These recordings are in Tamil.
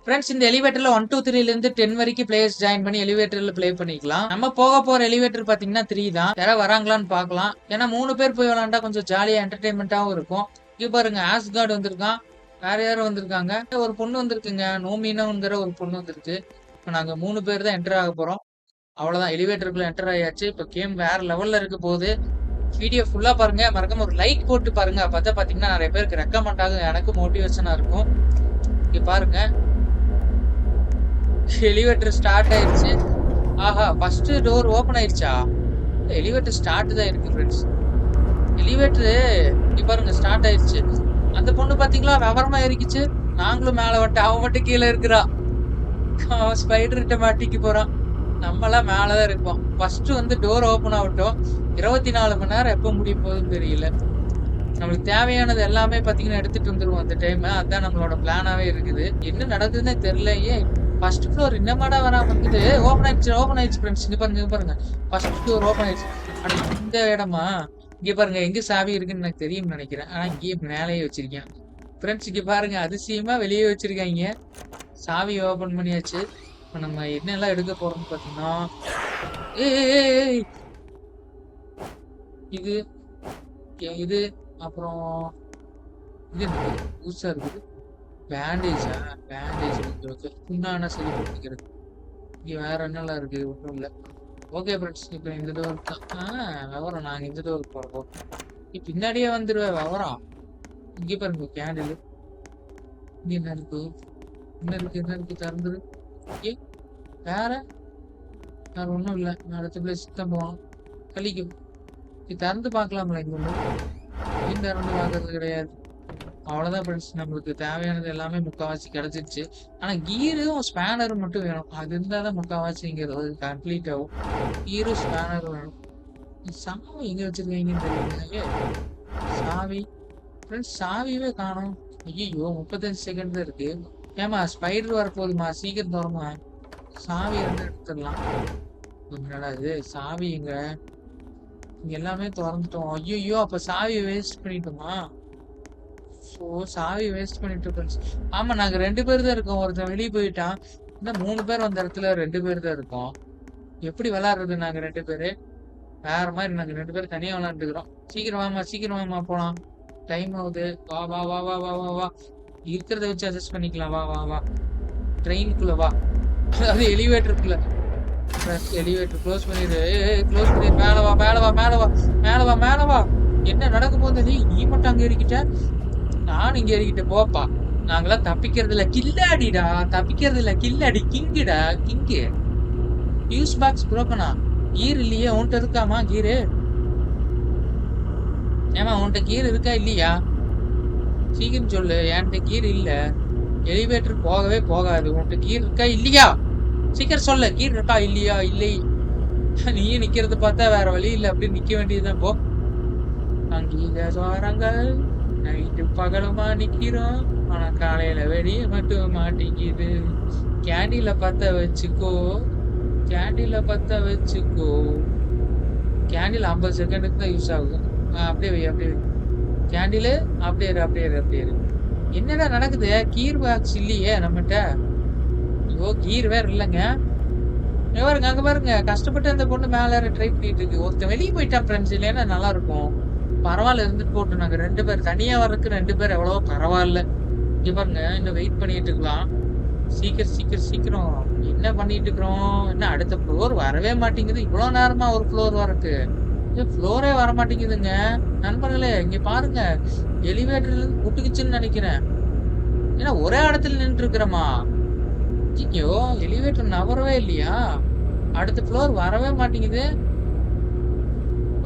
ஃப்ரெண்ட்ஸ் இந்த எலிவேட்டர்ல 1 2 3ல இருந்து 10 வரைக்கும் பிளேயர்ஸ் ஜாயின் பண்ணி எலிவேட்டர்ல ப்ளே பண்ணிக்கலாம். நம்ம போக போற எலிவேட்டர் பாத்தீங்கன்னா 3 தான். யாராவது வராங்களான்னு பார்க்கலாம். ஏன்னா 3 பேர் போய் விளையாண்டா கொஞ்சம் ஜாலியா என்டர்டைன்மெண்ட்டாவும் இருக்கும். இங்க பாருங்க ஆஸ்கார்டு வந்திருக்கான். வேற யாரும் வந்திருக்காங்க. ஒரு பொண்ணு வந்திருக்குங்க. நோமினோங்கிற ஒரு பொண்ணு வந்திருக்கு. இப்போ நாங்க 3 பேர் தான் என்டர் ஆக போறோம். அவ்வளவுதான் எலிவேட்டருக்குள்ள என்டர் ஆயாச்சு. இப்போ கேம் வேற லெவல்ல இருக்க போகுது. வீடியோ ஃபுல்லா பாருங்க. மறக்காம ஒரு லைக் போட்டு பாருங்க. அப்பதான் பாத்தீங்கன்னா நிறைய பேருக்கு ரெக்கமெண்ட் ஆகும். எனக்கும் மோட்டிவேஷனா இருக்கும். இங்க பாருங்க எலிவேட்டர் ஸ்டார்ட் ஆயிருச்சு. ஆஹா ஃபர்ஸ்ட் டோர் ஓபன் ஆயிருச்சா? எலிவேட்டர் ஸ்டார்ட் தான் இருக்கு ஃப்ரெண்ட்ஸ். எலிவேட்டர் இங்க பாருங்க ஸ்டார்ட் ஆயிருச்சு. அந்த பொண்ணு பாத்தீங்களா விவரமா ஏறிக்குச்சு. நாங்களும் மேல வந்துட்டு அவன் மட்டும் கீழே இருக்கிறா. அவன் ஸ்பைடர்கிட்ட மாட்டிக்கு போறான். நம்மளாம் மேலதான் இருப்போம். ஃபர்ஸ்ட் வந்து டோர் ஓபன் ஆகட்டும். 24 மணி நேரம் எப்ப முடிய போகுதுன்னு தெரியல. நம்மளுக்கு தேவையானது எல்லாமே பாத்தீங்கன்னா எடுத்துட்டு வந்துருவோம் அந்த டைம். அதான் நம்மளோட பிளானாவே இருக்குது. என்ன நடக்குதுன்னே தெரியல. ஏன் ஃபர்ஸ்ட் ஃப்ளோர் இன்னமாடா வராம வந்துட்டு ஓபன் ஆயிடுச்சு ஃப்ரெண்ட்ஸ். இங்க பாருங்க ஃபர்ஸ்ட் ஃப்ளோர் ஓபன் ஆயிடுச்சு. ஆனா இந்த இடமா இங்க பாருங்க எங்க சாவி இருக்குன்னு எனக்கு தெரியும்னு நினைக்கிறேன். ஆனா இங்கேயே மேலேயே வச்சிருக்கேன் ஃப்ரெண்ட்ஸ். இங்க பாருங்க அதிசயமா வெளியே வச்சிருக்காங்க. சாவி ஓபன் பண்ணியாச்சு. இப்ப நம்ம என்னெல்லாம் எடுக்க போறோம்னு பாத்தீங்கன்னா இது இது அப்புறம் இது புதுசா இருக்குது. பேண்டேஜா? Bandage okay. புண்ணான சரி பண்ணிக்கிறது. இங்க வேற என்னெல்லாம் இருக்கு? ஒன்றும் இல்லை. ஓகே ஃப்ரெண்ட்ஸ் இப்போ இந்த டோர் தான். விவரம் நாங்கள் இந்த டோர் போகிறோம். நீ பின்னாடியே வந்துடுவேன் விவரம். இங்கே பாருங்க கேண்டில். இங்கே என்ன இருக்கு? என்ன இருக்கு திறந்துரு. ஏ வேற வேற ஒன்றும் இல்லை. அடுத்த பிளேஸ் தான் போகணும். கழிக்கும். இது திறந்து பார்க்கலாம்ல? இங்கே ஒன்று திறந்து பார்க்கறது கிடையாது. அவ்வளவுதான் ஃப்ரெண்ட்ஸ். நம்மளுக்கு தேவையானது எல்லாமே முக்கால்வாசி கிடைச்சிருச்சு. ஆனா கீரும் ஸ்பேனரும் மட்டும் வேணும். அது இருந்தாதான் முக்கால்வாசிங்கிறது கம்ப்ளீட் ஆகும். கீரும் ஸ்பேனரும் வேணும். சாவி எங்க வச்சிருக்கீங்கன்னு தெரியல. சாவி ஃப்ரெண்ட்ஸ் சாவியே காணும். ஐயோ 35 செகண்ட் தான் இருக்கு. ஏமா ஸ்பைடர் வரப்போகுதுமா சீக்கிரம் தரமா. சாவி வந்து எடுத்துடலாம். என்னடா இது சாவி எங்க? இங்க எல்லாமே திறந்துட்டோம். ஐயோ அப்ப சாவி வேஸ்ட் பண்ணிட்டோமா? ஸோ சாவி வேஸ்ட் பண்ணிட்டு இருக்கோம். ஆமா நாங்க 2 பேர் தான் இருக்கோம். ஒருத்தன் வெளியே போயிட்டான். இன்னும் 3 பேர் வந்த இடத்துல 2 பேர் தான் இருக்கோம். எப்படி விளையாடுறது நாங்க 2 பேரு? வேற மாதிரி நாங்க 2 பேரும் தனியா விளையாண்டுக்கிறோம். சீக்கிரம் வாமா போலாம். டைம் ஆகுது. வா வா வா வா வா வா வா. இருக்கிறத வச்சு அட்ஜஸ்ட் பண்ணிக்கலாம். வா வா வா. ட்ரெயினுக்குள்ள வா. அதாவது எலிவேட்டருக்குள்ள. எலிவேட்டர் க்ளோஸ் பண்ணிடு. க்ளோஸ் பண்ணி மேல வா மேல வா மேல வா மேல வா மேல வா. என்ன நடக்க போகுது? நீ மட்டும் அங்க ஏறிக்கிட்ட. நான் இங்க ஏறிக்கிட்ட போப்பா. நாங்களாம் தப்பிக்கிறது இல்ல. கில்லாடிடா. தப்பிக்கிறது இல்ல. கில்லாடி கிங்குடா. கிங்கு. ஃபியூஸ் பாக்ஸ் புரோக்கனா? கீர் இல்லையே. உன்கிட்ட இருக்காமா கீரு? ஏமா உன்கிட்ட கீர் இருக்கா இல்லையா? சீக்கிரம் சொல்லு. என்கிட்ட கீர் இல்ல. எலிவேட்டர் போகவே போகாது. உன்கிட்ட கீர் இருக்கா இல்லையா? சீக்கிரம் சொல்லு. கீர் இருக்கா இல்லையா? இல்லை. நீயே நிக்கிறது பார்த்தா வேற வழி இல்லை. அப்படி நிக்க வேண்டியதுதான். போ. அங்கீக சோரங்கள் நைட்டு பகலுமா நிக்கிறோம். ஆனா காலையில வெளியே மட்டும் மாட்டேங்குது. கேண்டில பத்த வச்சுக்கோ. கேண்டில பத்த வச்சுக்கோ. கேண்டில் 50 செகண்டுக்கு தான் யூஸ் ஆகும். அப்படியே வை அப்படியே வை. கேண்டிலு அப்படியே இரு. என்னடா நடக்குது? கீர் பாக்ஸ் இல்லையே நம்மகிட்ட. ஐயோ கீர் வேற இல்லைங்க. பாருங்க அங்க பாருங்க கஷ்டப்பட்டு அந்த பொண்ணு மேல ட்ரை பண்ணிட்டு இருக்கு. ஒருத்தன் வெளியே போயிட்டான் ஃப்ரெண்ட்ஸ். இல்லைன்னா நல்லா இருக்கும். பரவாயில்ல இருந்துட்டு போட்டு. நாங்க 2 பேர் தனியா வர்றதுக்கு 2 பேர் எவ்வளவோ பரவாயில்ல. இங்க பாருங்க இன்னும் வெயிட் பண்ணிட்டு இருக்கலாம். சீக்கிரம் என்ன பண்ணிட்டு இருக்கிறோம்? என்ன அடுத்த ஃப்ளோர் வரவே மாட்டேங்குது. இவ்வளவு நேரமா ஒரு ஃப்ளோர் வரக்கு. ஃப்ளோரே வர மாட்டேங்குதுங்க. நண்பர்களே இங்க பாருங்க எலிவேட்டர்ல இருந்து புட்டுக்குச்சுன்னு நினைக்கிறேன். ஏன்னா ஒரே இடத்துல நின்று இருக்கிறோமா? ஐயோ எலிவேட்டர் நவரவே இல்லையா? அடுத்த ஃப்ளோர் வரவே மாட்டேங்குது.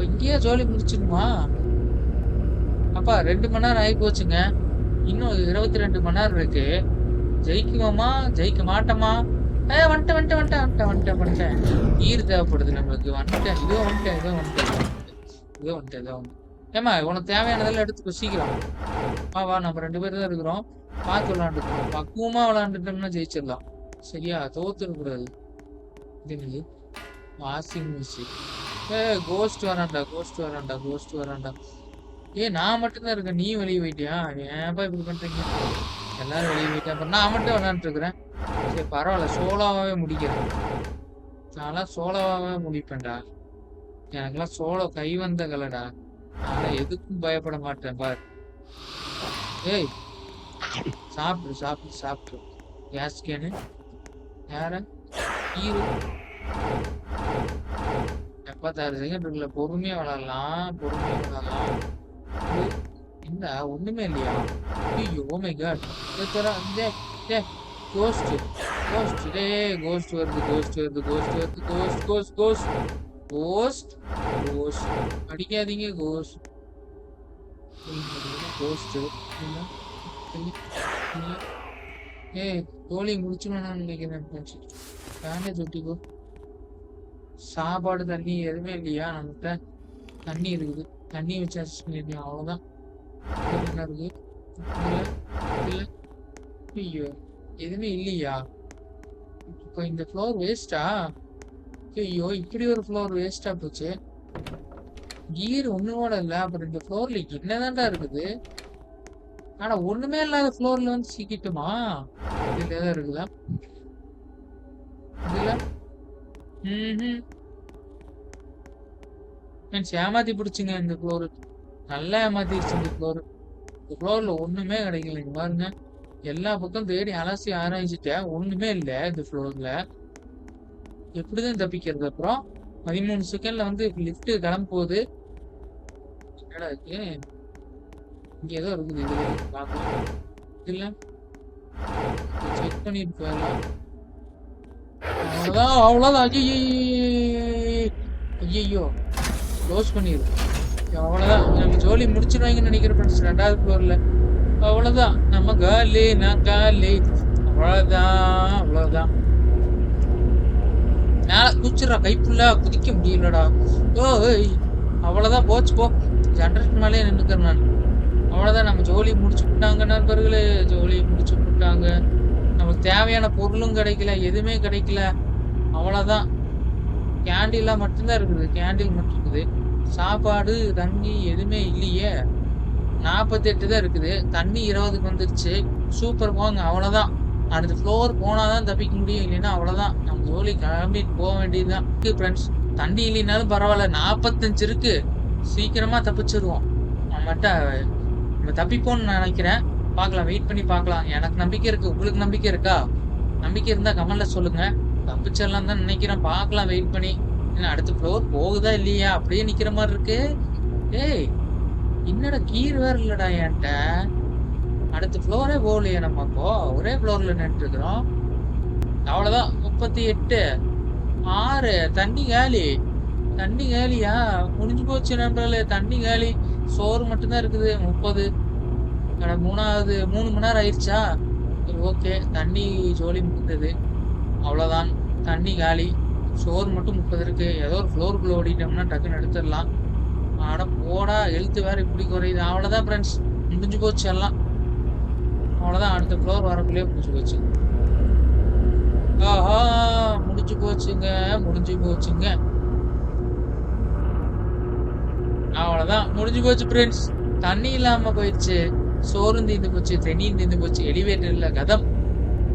இங்கேயே ஜோலி முடிச்சிருமா? அப்பா 2 மணி நேரம் ஆகி போச்சுங்க. இன்னும் 22 மணி நேரம் இருக்கு. ஜெயிக்குவோமா ஜெயிக்க மாட்டோமா? வந்துட்டேன். ஈர் தேவைப்படுது நம்மளுக்கு. வந்துட்டேன். ஏமா உனக்கு தேவையானதெல்லாம் எடுத்துக்கோ சீக்கிரம். வா நம்ம 2 பேர் தான் இருக்கிறோம். பார்த்து விளையாண்டுக்கணும். பக்குவமா விளையாண்டுட்டோம்னா ஜெயிச்சிடலாம். சரியா? தோத்துடக்கூடாது. இது வாஷிங் மிஷின். கோஸ்ட் வரான்டா. நான் மட்டும்தான் இருக்கேன். நீ வெளியே போயிட்டியா? ஏன்ப்பா இப்படி பண்றீங்க? எல்லாரும் வெளியே போயிட்டு அப்புறம் நான் மட்டும் விளையாண்டுட்டு இருக்கிறேன். சரி பரவாயில்ல, சோலோவாவே முடிக்கிறேன். நான்லாம் சோலோவாவே முடிப்பேன்டா. எனக்கெல்லாம் சோலோ கை வந்த கலடா. நான் எதுக்கும் பயப்பட மாட்டேன் பார். ஏய் சாப்பிடு சாப்பிடு சாப்பிடு. கேஸ் கேனு யார ஹீரோ 76 செகண்ட் இருக்குல்ல, பொறுமையா விளாடலாம், பொறுமையா விளாடலாம். என்ன ஒண்ணுமே இல்லையா? ஐயோ oh my god. Ghost ghost டே கோஸ்ட் வருது கோஸ்ட் வருது கோஸ்ட் வருது ghost ghost ghost ghost ghost அடிக்காதீங்க கோஸ்ட் கோஸ்ட் ஏய் கோழி முடிச்சுன்னு நினைக்கிறேன். பேண்டேஜ் ஒட்டிக்கோ. சாப்பாடு தண்ணி எதுவுமே இல்லையா நம்மகிட்ட? தண்ணி இருக்குது, தண்ணி வச்சு அட்ஜஸ்ட் பண்ணிருக்கோம், அவ்வளவுதான். என்ன இருக்கு? இல்ல இல்ல ஐயோ எதுவுமே இல்லையா? இப்போ இந்த ஃப்ளோர் வேஸ்டா? ஐயோ இப்படி ஒரு ஃப்ளோர் வேஸ்டா போச்சு. கீர் ஒண்ணுமோட இல்ல, அப்புறம் இந்த ஃப்ளோர்ல என்னதான்டா இருக்குது? ஆனா ஒண்ணுமே இல்லாத ஃப்ளோர்ல வந்து சிக்கிட்டுமா? இதுல ஏதாவது இருக்குதா இதுல? ஏமாத்தி பிடிச்சுங்க இந்த ஃப்ளோரு. நல்லா ஏமாத்திடுச்சு இந்த ஃப்ளோரு. இந்த ஃப்ளோர்ல ஒண்ணுமே கிடைக்கல. இங்க பாருங்க, எல்லா பக்கம் தேடி அலசி ஆராய்ச்சிட்டேன், ஒண்ணுமே இல்ல இந்த ஃப்ளோர்ல. எப்படிதான் தப்பிக்கிறது? அப்புறம் 13 செகண்ட்ல வந்து லிஃப்ட் கிளம்ப போகுது. என்னடா இருக்கு? இங்க ஏதோ இருக்குது, இதுல பார்க்கலாம். இல்ல செக் பண்ணிட்டு போயிடலாம். அவ்வளவுதான் அவ்வளவுதான். ஐயோ க்ளோஸ் பண்ணிடு. அவ்வளவுதான், நம்ம ஜோலி முடிச்சிருவாங்கன்னு நினைக்கிறேன் ஃப்ரெண்ட்ஸ். 2வது ஃப்ளோர்ல அவ்வளவுதான், நம்ம காலி, நான் காலி. அவ்வளவுதான் அவ்வளவுதான். மேல குச்சிடா, கைப்புள்ளா குதிக்க முடியலடா. ஓய் அவ்வளவுதான், போச்சு போ. ஜென்ரேட்டர் மேலே நின்னுக்கிறேன் நான். அவ்வளவுதான், நம்ம ஜோலி முடிச்சு விட்டாங்க நண்பர்களே, ஜோலி முடிச்சு விட்டாங்க. நமக்கு தேவையான பொருளும் கிடைக்கல, எதுவுமே கிடைக்கல. அவ்வளவுதான், கேண்டிலா மட்டும்தான் இருக்குது, கேண்டில் மட்டும் இருக்குது. சாப்பாடு தண்ணி எதுவுமே இல்லையே. 48 தான் இருக்குது, தண்ணி 20க்கு வந்துருச்சு. சூப்பர், போங்க. அவ்வளவுதான், அடுத்த ஃப்ளோர் போனாதான் தப்பிக்க முடியும், இல்லைன்னா அவ்வளவுதான், நம்ம ஜோலி கிளம்பிட்டு போக வேண்டியதுதான் ஃப்ரெண்ட்ஸ். தண்ணி இல்லைனாலும் பரவாயில்ல, 45 இருக்கு, சீக்கிரமா தப்பிச்சிருவோம். நம்ம தப்பிப்போம்னு நினைக்கிறேன். பார்க்கலாம், வெயிட் பண்ணி பார்க்கலாம். எனக்கு நம்பிக்கை இருக்கு, உங்களுக்கு நம்பிக்கை இருக்கா? நம்பிக்கை இருந்தா கமெண்ட்ல சொல்லுங்க. தப்பிச்சிடலாம் தான் நினைக்கிறேன், பார்க்கலாம் வெயிட் பண்ணி. அடுத்த ஃப்ளோர் போகுதா இல்லையா, அப்படியே நிக்கிற மாதிரி இருக்கு. ஏய் என்னடா கீர் வேற இல்லடா என்கிட்ட. அடுத்த ஃப்ளோரே போகலையே நம்ம, அப்போ ஒரே ஃப்ளோர்ல நின்று இருக்கிறோம். அவ்வளவுதான், 38 6. தண்ணி காலி, தண்ணி காலியா? முடிஞ்சு போச்சு நண்பர்களே, தண்ணி காலி. சோறு மட்டும்தான் இருக்குது 30. 3 மணி நேரம் ஆயிடுச்சா? ஓகே, தண்ணி ஜோலி முடிந்தது. அவ்வளவுதான், தண்ணி காலி. சோறு மட்டும் 30 இருக்கு. ஏதோ ஒரு ஃப்ளோருக்குள்ள ஓடிட்டோம்னா டக்குன்னு எடுத்துடலாம். ஆட போடா, எழுத்து வேற இப்படி குறையுது. அவ்வளவுதான் ஃப்ரெண்ட்ஸ், முடிஞ்சு போச்சு எல்லாம். அவ்வளவுதான், அடுத்த ஃப்ளோர் வரக்குள்ளேயே முடிஞ்சு போச்சு. ஆஹா, முடிஞ்சு போச்சுங்க, முடிஞ்சு போச்சுங்க. அவ்வளவுதான், முடிஞ்சு போச்சு ஃப்ரெண்ட்ஸ். தண்ணி இல்லாம போயிடுச்சு, சோறும் தீர்ந்து போச்சு, தண்ணியும் தீர்ந்து போச்சு, எலிவேட்டர்ல கதம்.